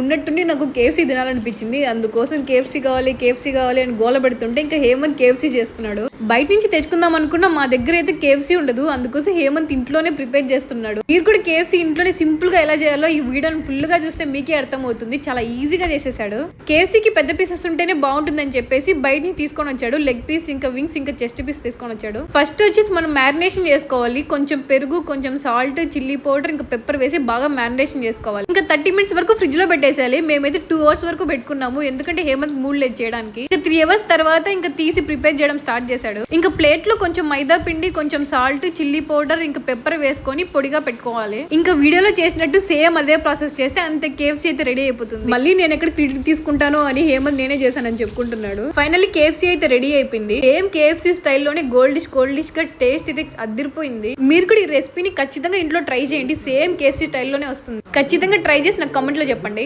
ఉన్నట్టుండి నాకు కేఎఫ్సీ తినాలనిపించింది. అందుకోసం కేఎఫ్సీ కావాలి అని గోల పెడుతుంటే ఇంకా హేమంత్ కేఎఫ్సీ చేస్తున్నాడు. బయట నుంచి తెచ్చుకుందాం అనుకున్నా మా దగ్గర అయితే కేఎఫ్సీ ఉండదు. అందుకోసం హేమంత్ ఇంట్లోనే ప్రిపేర్ చేస్తున్నాడు. మీరు కూడా కేఎఫ్సీ ఇంట్లోనే సింపుల్ గా ఎలా చేయాలో ఈ వీడియోని ఫుల్ గా చూస్తే మీకే అర్థమవుతుంది. చాలా ఈజీగా చేసేసాడు. కేఎఫ్సీకి పెద్ద పీసెస్ ఉంటేనే బాగుంటుందని చెప్పేసి బయట నుంచి తీసుకొని వచ్చాడు. లెగ్ పీస్, ఇంకా వింగ్స్, ఇంకా చెస్ట్ పీస్ తీసుకొని వచ్చాడు. ఫస్ట్ వచ్చేసి మనం మ్యారినేషన్ చేసుకోవాలి. కొంచెం పెరుగు, కొంచెం సాల్ట్, చిల్లీ పౌడర్, ఇంకా పెప్పర్ వేసి బాగా మ్యారినేషన్ చేసుకోవాలి. ఇంకా 30 minutes వరకు ఫ్రిడ్జ్ లో పెట్టేసేయాలి. మేమైతే 2 hours వరకు పెట్టుకున్నాము, ఎందుకంటే హేమంత్ మూడ్ లేదు చేయడానికి. ఇంకా 3 hours తర్వాత ఇంకా తీసి ప్రిపేర్ చేయడం స్టార్ట్ చేశాడు. ఇంకా ప్లేట్ లో కొంచెం మైదా పిండి, కొంచెం సాల్ట్, చిల్లీ పౌడర్, ఇంకా పెప్పర్ వేసుకొని పొడిగా పెట్టుకోవాలి. ఇంకా వీడియోలో చేసినట్టు సేమ్ అదే ప్రాసెస్ చేస్తే అంతే కేఎఫ్సీ అయితే రెడీ అయిపోతుంది. మళ్ళీ నేను ఎక్కడ క్రెడిట్ తీసుకుంటాను అని హేమంత్ నేనే చేశానని చెప్పుకుంటున్నాడు. ఫైనల్లీ కేఎఫ్సీ అయితే రెడీ అయిపోయింది. సేమ్ కేఎఫ్సీ స్టైల్లోనే కోల్డ్ డిష్ గా టేస్ట్ అయితే అదిరిపోయింది. మీరు కూడా ఈ రెసిపీని ఖచ్చితంగా ఇంట్లో ట్రై చేయండి. సేమ్ కేఎఫ్సీ స్టైల్లోనే వస్తుంది. ఖచ్చితంగా ట్రై చేసి నాకు కామెంట్ లో చెప్పండి.